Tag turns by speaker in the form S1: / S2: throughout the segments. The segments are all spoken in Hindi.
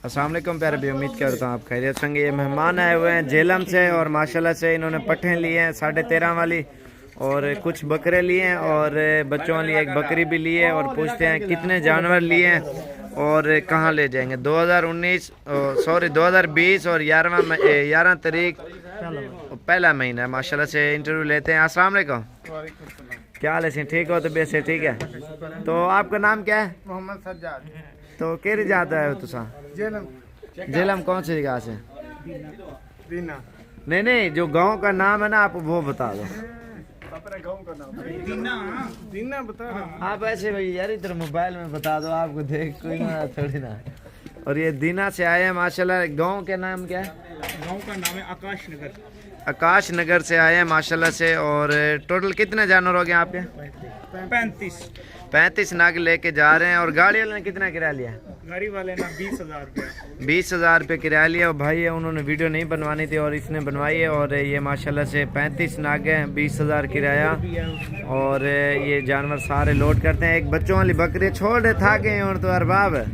S1: अस्सलाम वालेकुम प्यारे भी, उम्मीद करता हूँ आप खैरियत से होंगे। ये मेहमान आए हुए हैं झेलम से और माशाल्लाह से इन्होंने पट्ठे लिए हैं 13.5 वाली और कुछ बकरे लिए हैं और बच्चों वाली एक बकरी भी ली है। और पूछते हैं कितने जानवर लिए हैं और कहाँ ले जाएंगे। 2020 और 11 तारीख पहला महीना है माशाल्लाह से। इंटरव्यू लेते हैं। अस्सलाम वालेकुम, क्या हाल है? ठीक हो? तो बेसे ठीक है। तो आपका नाम क्या है?
S2: मोहम्मद सज्जाद।
S1: तो केरी जाता है तुसा?
S2: झेलम।
S1: झेलम कौन सी जगह से?
S2: दीना।
S1: नहीं, जो गांव का नाम है ना आप वो बता दो।
S2: अपने गांव का नाम दीना। दीना बता रहा।
S1: आप ऐसे भाई यार इधर मोबाइल में बता दो, आपको देख कोई ना थोड़ी ना। और ये दीना से आए हैं माशाल्लाह। गांव के नाम क्या है?
S2: गांव का नाम है आकाश नगर।
S1: आकाश नगर से आए हैं माशाल्लाह से। और टोटल कितने जानवर हो गए आपके? 35 नाग लेके जा रहे हैं। और गाड़ी वाले ने कितना किराया लिया?
S2: गाड़ी वाले ने 20,000 रुपया।
S1: 20,000 रुपये किराया लिया। और भाई है उन्होंने वीडियो नहीं बनवानी थी और इसने बनवाई है। और ये माशाल्लाह से 35 नाग हैं, 20,000 किराया। और ये जानवर सारे लोड करते हैं। एक बच्चों वाली बकरी छोड़ दे था गए और तो अरबाब है।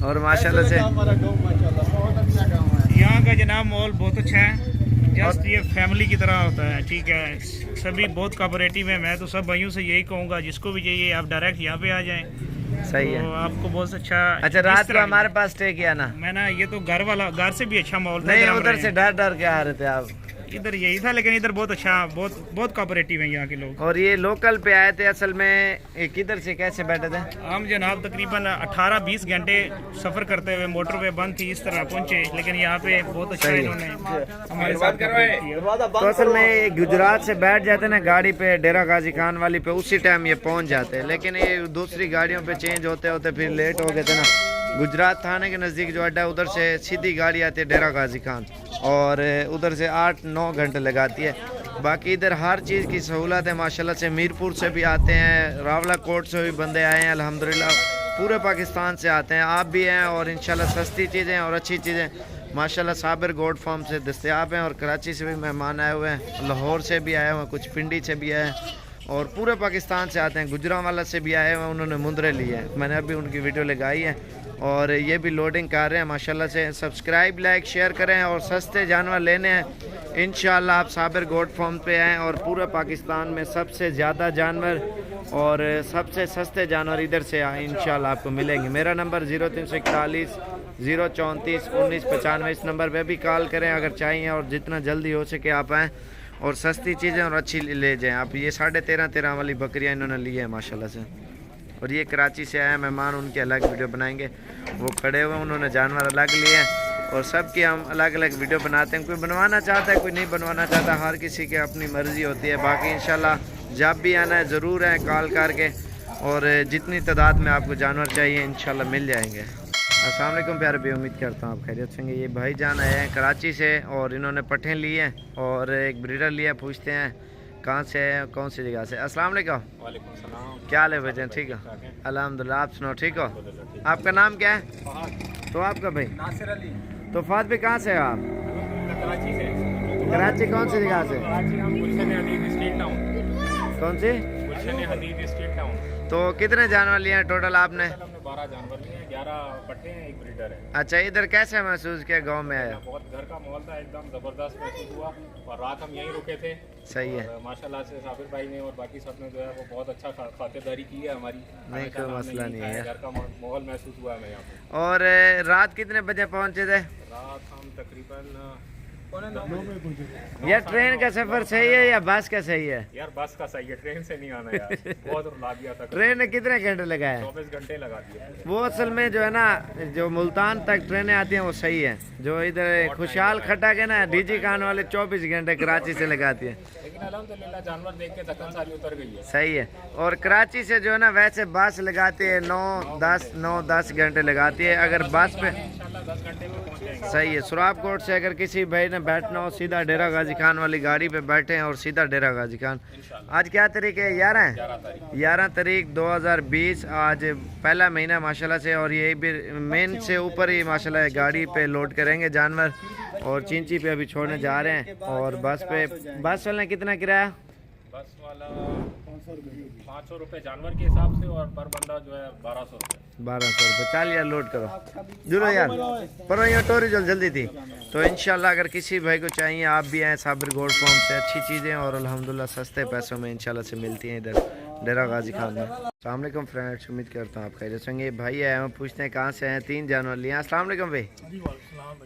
S1: और माशाल्लाह से
S2: हमारा गांव माशाल्लाह बहुत अच्छा गांव है। यहाँ का जनाब माहौल बहुत अच्छा है। जस्ट ये फैमिली की तरह होता है। ठीक है, सभी बहुत कोऑपरेटिव है। मैं तो सब भाइयों से यही कहूँगा जिसको भी चाहिए आप डायरेक्ट यहाँ पे आ जाएं।
S1: सही है।
S2: तो आपको बहुत अच्छा।
S1: रात को हमारे पास स्टे किया ना?
S2: मैं ना ये तो घर से भी अच्छा माहौल था।
S1: नहीं, उधर से डर के आ रहे थे आप?
S2: इधर यही था, लेकिन इधर बहुत अच्छा, बहुत कोऑपरेटिव है यहाँ के लोग।
S1: और ये लोकल पे आए थे असल में? किधर से कैसे बैठे थे?
S2: हम जनाब तकरीबन 18-20 घंटे सफ़र करते हुए मोटर पे बंद थी, इस तरह पहुँचे। लेकिन यहाँ पे बहुत अच्छा इन्होंने हमारे साथ किया।
S1: तो असल में गुजरात से बैठ जाते ना गाड़ी पे डेरा गाजी खान वाली पे, उसी टाइम ये पहुँच जाते हैं। लेकिन ये दूसरी गाड़ियों पे चेंज होते होते फिर लेट हो गए थे ना। गुजरात थाने के नज़दीक जो अड्डा है उधर से सीधी गाड़ी आती है डेरा गाजी खान और उधर से 8-9 घंटे लगाती है। बाकी इधर हर चीज़ की सहूलत है माशाल्लाह से। मीरपुर से भी आते हैं, रावला कोट से भी बंदे आए हैं अल्हम्दुलिल्लाह। पूरे पाकिस्तान से आते हैं, आप भी हैं। और इंशाल्लाह सस्ती चीज़ें और अच्छी चीज़ें माशाल्लाह साबिर गोड फार्म से दस्तयाब हैं। और कराची से भी मेहमान आए हुए हैं, लाहौर से भी आए हुए हैं, कुछ पिंडी से भी आए हैं और पूरे पाकिस्तान से आते हैं। गुजरांवाला से भी आए हुए हैं, उन्होंने मुंदरे लिए हैं। मैंने अभी उनकी वीडियो लगाई है और ये भी लोडिंग कर रहे हैं माशाल्लाह से। सब्सक्राइब लाइक शेयर करें और सस्ते जानवर लेने हैं इंशाल्लाह आप साबिर गोड फार्म पे आएँ। और पूरे पाकिस्तान में सबसे ज़्यादा जानवर और सबसे सस्ते जानवर इधर से आए इंशाल्लाह आपको मिलेंगे। मेरा नंबर 0341 034 1995। इस नंबर पे भी कॉल करें अगर चाहिए और जितना जल्दी हो सके आप आएँ और सस्ती चीज़ें और अच्छी ले जाएं आप। ये 13.5 वाली बकरियां इन्होंने ली है माशाल्लाह से। और ये कराची से आया मेहमान, उनके अलग वीडियो बनाएंगे। वो खड़े हुए, उन्होंने जानवर अलग लिए हैं और सबकी हम अलग अलग वीडियो बनाते हैं। कोई बनवाना चाहता है, कोई नहीं बनवाना चाहता, हर किसी की अपनी मर्ज़ी होती है। बाकी इंशाल्लाह जब भी आना है ज़रूर है कॉल करके और जितनी तादाद में आपको जानवर चाहिए इंशाल्लाह मिल जाएंगे। अस्सलाम वालेकुम प्यारे भी, उम्मीद करता हूँ आप खैरियत से होंगे। ये भाई जान आए हैं कराची से और इन्होंने पट्ठे लिए हैं और एक ब्रीडर लिया। पूछते हैं कहाँ से है, कौन सी जगह से? अस्सलाम वालेकुम।
S3: वालेकुम सलाम।
S1: क्या हाल है भाईजान? ठीक हो? अल्हम्दुलिल्लाह, आप सुनाओ ठीक हो? आपका नाम क्या है? तो आपका भाई
S3: नासिर अली।
S1: तो फात भी कहाँ से हो आप?
S3: कराची से।
S1: कराची कौन सी जगह से?
S3: कराची हम गुलशन हदीद स्ट्रीट टाउन।
S1: कौन सी?
S3: गुलशन हदीद स्ट्रीट टाउन।
S1: तो कितने जानवर लिए हैं टोटल आपने?
S3: हमने 12 जानवर लिए हैं, 11 पट्टे हैं, एक ब्रीडर है।
S1: अच्छा, इधर कैसे महसूस किया गांव में आया?
S3: बहुत घर का माहौल था, एकदम ज़बरदस्त महसूस हुआ। और रात हम यहीं रुके थे।
S1: सही है।
S3: और माशाल्लाह से साबिर भाई ने और बाकी सब ने जो है वो बहुत अच्छा खातिरदारी की है हमारी।
S1: नहीं, कोई मसला नहीं है।
S3: घर का माहौल महसूस हुआ हमें यहाँ पे।
S1: और रात कितने बजे पहुंचे थे?
S3: रात हम तकरीबन
S1: या ट्रेन का सफर सही है या बस का सही है?
S3: यार बस का सही है, ट्रेन से नहीं आना यार। बहुत रुला दिया था।
S1: ट्रेन ने कितने घंटे लगाए?
S3: 24 घंटे लगा दिया।
S1: वो असल में जो है ना, जो मुल्तान तक ट्रेनें आती हैं वो सही है। जो इधर खुशहाल खटा के ना डीजी खान वाले 24 घंटे कराची से लगाती है।
S3: लेकिन अल्हम्दुलिल्लाह जानवर देख के थकन सारी उतर गई है।
S1: सही है। और कराची से जो है ना वैसे बस लगाती है 9-10 घंटे लगाती है। अगर बस पे
S3: इंशाल्लाह 10 घंटे में पहुंच जाएंगे।
S1: सही है। सुराबकोट से अगर किसी भाई ने बैठना हो सीधा डेरा गाजी खान वाली गाड़ी पे बैठे हैं और सीधा डेरा गाजी खान। आज क्या तारीख है? 11 तारीख 2020। आज पहला महीना माशाल्लाह से। और ये भी मेन से ऊपर ही माशाल्लाह गाड़ी पे लोड करेंगे जानवर और चिंची पे अभी छोड़ने जा रहे हैं। और बस वाले ने कितना किराया?
S3: बस वाला 500 रुपये जानवर के हिसाब से और पर बंदा जो है 1200 रुपये।
S1: 1200 रुपये। चल यार लोड करो जुलो यार, पर यहाँ टोरी जल्दी थी। तो इंशाल्लाह अगर किसी भाई को चाहिए, आप भी आएँ साबिर गोल्ड फार्म से। अच्छी चीज़ें और अल्हम्दुलिल्लाह सस्ते पैसों में इंशाल्लाह से मिलती हैं इधर डेरा गाजी खान में। अस्सलाम वालेकुम फ्रेंड्स, उम्मीद करता हूँ आप खैरियत से होंगे। भाई आए हैं, पूछते हैं कहाँ से आए हैं। 3 जानवर लिए। अस्सलाम वालेकुम भाई,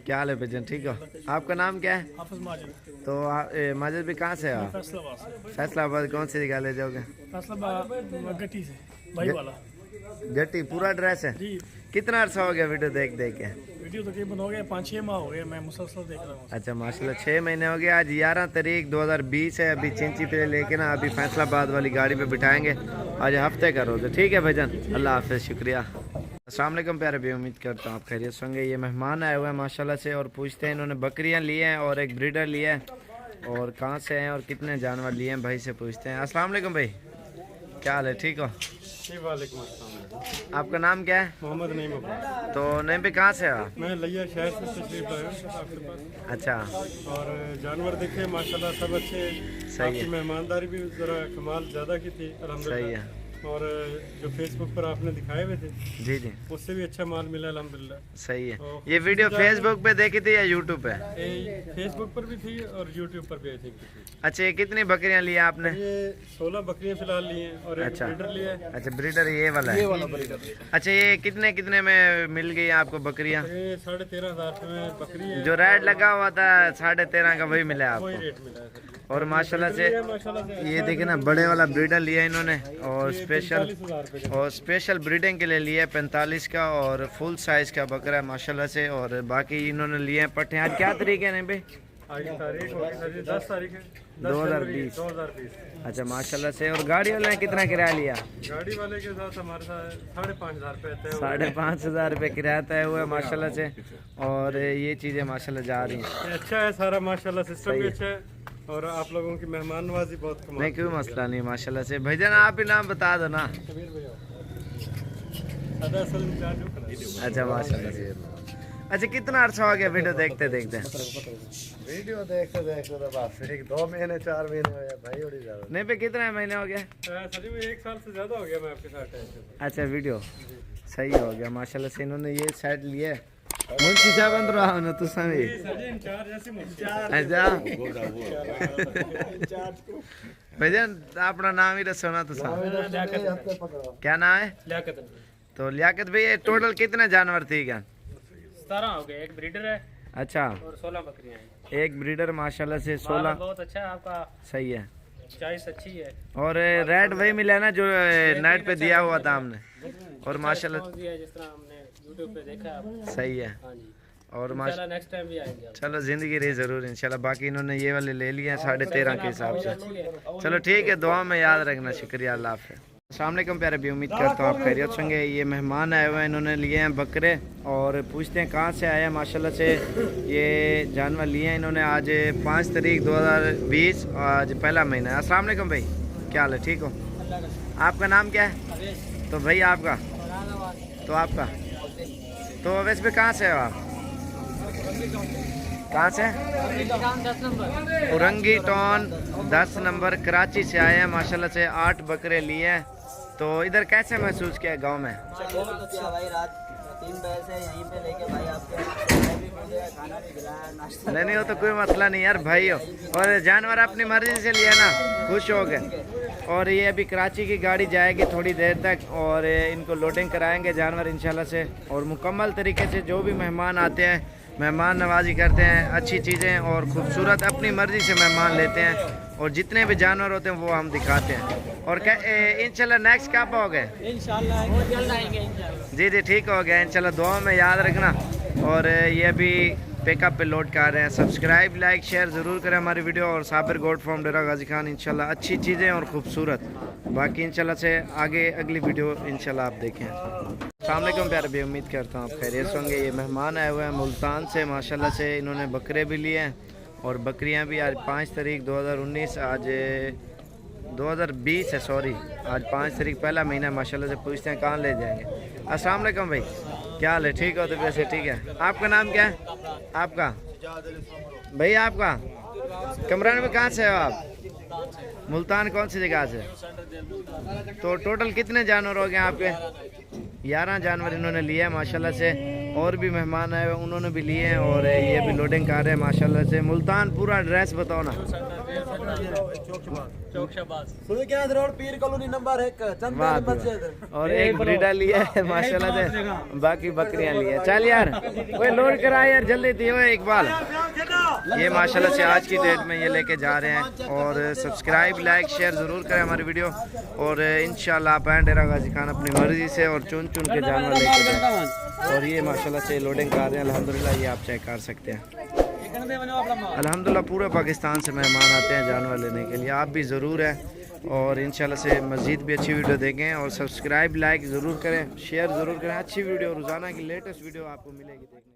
S1: क्या हाल है भाईजान, ठीक हो? आपका नाम क्या है? तो माजिद भी कहाँ से आप? फैसलाबाद। कौन सी जगह ले जाओगे?
S4: गट्टी से भाई वाला।
S1: गट्टी पूरा ड्रेस है? कितना अर्सा हो गया वीडियो देख देख के?
S4: वीडियो तकरीबन हो गया 5-6 माह हो गए, मैं मुसलसल देख रहा हूँ।
S1: अच्छा माशाल्लाह 6 महीने हो गए। आज 11 तारीख 2020 है। अभी चिंची पे लेके ना अभी फैसलाबाद वाली गाड़ी पे बिठाएंगे। आज हफ्ते का रोज़ है। ठीक है भाईजान, अल्लाह हाफिज़, शुक्रिया। अस्सलाम वालेकुम प्यारे भाई, उम्मीद करता हूँ आप खैरियत से होंगे। ये मेहमान आए हुए हैं माशाल्लाह से और पूछते हैं इन्होंने बकरियाँ ली हैं और एक ब्रीडर लिया है और कहाँ से हैं और कितने जानवर लिए हैं। भाई से पूछते हैं। अस्सलाम वालेकुम भाई, क्या हाल है, ठीक हो?
S5: वालेकुम अस्सलाम।
S1: आपका नाम क्या है?
S5: मोहम्मद नईम।
S1: तो नईम पे कहाँ से है आप?
S5: मैं लिया शहर से तशरीफ लाया हूँ आपके पास।
S1: अच्छा,
S5: और जानवर देखे माशाल्लाह सब अच्छे।
S1: सही है।
S5: आपकी मेहमानदारी भी ज़रा कमाल ज़्यादा की थी
S1: सही
S5: अल्हम्दुलिल्लाह।
S1: है।
S5: और जो फेसबुक पर आपने दिखाए हुए थे
S1: जी जी,
S5: उससे भी अच्छा माल मिला अल्हम्दुलिल्लाह।
S1: सही है। ये वीडियो फेसबुक पे देखी थी या यूट्यूब पे?
S5: फेसबुक पर भी थी और यूट्यूब पर भी आई थी।
S1: अच्छा, ये कितनी बकरियां ली आपने?
S5: ये 16 बकरियां फिलहाल ली हैं और एक
S1: अच्छा।
S5: ब्रीडर लिया है।
S1: अच्छा ब्रीडर ये वाला है। अच्छा, ये कितने कितने में मिल गई आपको बकरियां?
S5: ये 13,500 रुपये में बकरी है।
S1: जो रेट लगा हुआ था 13.5 का वही मिला
S5: वही
S1: आपको?
S5: रेट मिला है सर।
S1: और माशाल्लाह से
S5: माशाल्लाह से
S1: ये देखे ना, बड़े वाला ब्रीडर लिया इन्होंने और स्पेशल
S5: 45,000 रुपये का।
S1: और स्पेशल ब्रीडिंग के लिए लिया है 45 का और फुल साइज का बकरा है माशाल्लाह से। और बाकी इन्होंने लिए हैं पट्टे। आज क्या तारीख है नहीं भाई?
S5: आज तारीख होगी सर 10 तारीख है
S1: 2020।
S5: 2020।
S1: अच्छा माशाल्लाह से। और गाड़ी वाले ने कितना किराया लिया?
S5: गाड़ी वाले के साथ हमारे साथ 5,500 रुपये तय हुए।
S1: 5,500 रुपये किराया तय हुआ है माशाल्लाह से। और ये चीज़ें माशाल्लाह जा रही हैं।
S5: ये अच्छा है सारा माशाल्लाह, सिस्टम भी अच्छा है और आप लोगों की मेहमान नवाजी बहुत कमाल।
S1: नहीं, कोई मसला नहीं माशाल्लाह से। भाईजान आप ही नाम बता दो ना।
S5: कबीर भैया अदा असल इंचार्ज हो खड़ा।
S1: अच्छा माशाल्लाह से। अच्छा, कितना अर्सा हो गया वीडियो देखते देखते?
S6: वीडियो देखते देखते तो बस 1-2 महीने 4 महीने हो गए भाई, बड़ी ज़्यादा।
S1: नहीं पे कितने महीने हो गया?
S5: सर में 1 साल से ज़्यादा हो गया मैं आपके साथ है।
S1: अच्छा, वीडियो सही हो गया माशाल्लाह से। इन्होंने ये सेट लिए मुंशी साहब अंदर आओ ना, तुसा भी
S5: इंचार्ज ऐसे
S1: अच्छा भाईजान अपना नाम ही दसो ना तुसा। क्या नाम है?
S2: लियाकत।
S1: तो लियाकत भाई, ये टोटल कितने जानवर थी क्या?
S2: 17 हो गए। एक ब्रीडर है
S1: अच्छा,
S2: और 16 बकरियां हैं।
S1: एक ब्रीडर माशाल्लाह से।
S2: माल
S1: 16
S2: बहुत अच्छा है आपका,
S1: सही है।
S2: चॉइस अच्छी है।
S1: और रेट वही मिला ना जो नेट पे दिया हुआ था हमने। और माशाल्लाह
S2: Response दिया है जिस तरह हमने YouTube पे देखा है।
S1: सही है।
S2: हाँ जी,
S1: और
S2: इंशाल्लाह नेक्स्ट टाइम भी आएंगे आप।
S1: चलो जिंदगी रही ज़रूर इंशाल्लाह। बाकी इन्होंने ये वाले ले लिए हैं 13.5 के हिसाब से। चलो ठीक है, दुआ में याद रखना, शुक्रिया, अल्लाह हाफ़िज़। अस्सलाम वालेकुम प्यारे भी, उम्मीद करता हूँ आप खैरियत से होंगे। ये मेहमान आए हुए हैं, इन्होंने लिए हैं बकरे और पूछते हैं कहाँ से आए हैं। माशाल्लाह से ये जानवर लिए हैं इन्होंने आज 5 तारीख 2020, आज पहला महीना है। अस्सलाम वालेकुम भाई, क्या हाल है, ठीक हो? आपका नाम क्या है? तो भाई आपका? तो आपका? तो वैसे पे कहाँ से हो आप? कहाँ से? उरंगी टाउन 10 नंबर कराची से आए हैं माशाल्लाह से। 8 बकरे लिए हैं। तो इधर कैसे महसूस किया गांव में?
S7: बहुत अच्छा भाई, रात 3 बजे से यहीं पे लेके भाई आपके भी मिले, खाना भी खिलाया, नाश्ता।
S1: नहीं हो तो कोई मसला नहीं यार भाई हो। और जानवर अपनी मर्जी से लिया ना, खुश हो गए। और ये अभी कराची की गाड़ी जाएगी थोड़ी देर तक और इनको लोडिंग कराएंगे जानवर इंशाल्लाह से। और मुकम्मल तरीके से जो भी मेहमान आते हैं मेहमान नवाजी करते हैं, अच्छी चीज़ें और खूबसूरत अपनी मर्ज़ी से मेहमान लेते हैं। और जितने भी जानवर होते हैं वो हम दिखाते हैं। और क्या इंशाल्लाह नेक्स्ट कब हो गए?
S7: इंशाल्लाह बहुत जल्द आएंगे इंशाल्लाह।
S1: जी जी ठीक हो गया इंशाल्लाह, दुआ में याद रखना। और ये अभी पिकअप पे लोड कर रहे हैं। सब्सक्राइब लाइक शेयर ज़रूर करें हमारी वीडियो। और साबिर गोल्ड फार्म डेरा गाजी खान इंशाल्लाह अच्छी चीज़ें और खूबसूरत। बाकी इंशाल्लाह से आगे अगली वीडियो इंशाल्लाह आप देखें। अस्सलाम वालेकुम प्यारे भी, उम्मीद करता हूँ आप खैरियत से होंगे। ये मेहमान आए हुए हैं मुल्तान से माशाल्लाह से। इन्होंने बकरे भी लिए हैं और बकरियाँ भी। आज 5 तारीख 2019, आज 2020 है, सॉरी आज 5 तारीख पहला महीना माशाल्लाह से। पूछते हैं कहाँ ले जाएंगे। अस्सलाम वालेकुम भाई, क्या हाल है, ठीक हो? तो वैसे ठीक है। आपका नाम क्या है? आपका भाई? आपका कमरान में कहाँ से हो आप? मुल्तान कौन सी जगह से? तो टोटल कितने जानवर हो गए आपके? 11 जानवर इन्होंने लिए हैं माशाल्लाह से। और भी मेहमान आए हुए उन्होंने भी लिए हैं और ये भी लोडिंग कर रहे हैं माशाल्लाह से। मुल्तान पूरा एड्रेस बताओ ना।
S6: पीर कॉलोनी नंबर 1
S1: वाह। और एक ब्रीडर लिया है माशाल्लाह से, बाकी बकरियां ली है। चल यार कोई लोड करा यार जल्दी दियो इकबाल। ये माशाल्लाह से आज की डेट में ये लेके जा रहे हैं। और सब्सक्राइब लाइक शेयर ज़रूर करें हमारी वीडियो। और इंशाल्लाह आप आएँ डेरा गाजी खान अपनी मर्जी से और चुन चुन के जानवर लेके जाएं। और ये माशाल्लाह से लोडिंग कर रहे हैं अल्हम्दुलिल्लाह, ये आप चेक कर सकते हैं। अल्हम्दुलिल्लाह पूरे पाकिस्तान से मेहमान आते हैं जानवर लेने के लिए, आप भी ज़रूर हैं। और इंशाल्लाह से मज़ीद भी अच्छी वीडियो देखें और सब्सक्राइब लाइक ज़रूर करें, शेयर ज़रूर करें। अच्छी वीडियो रोज़ाना की लेटेस्ट वीडियो आपको मिलेगी।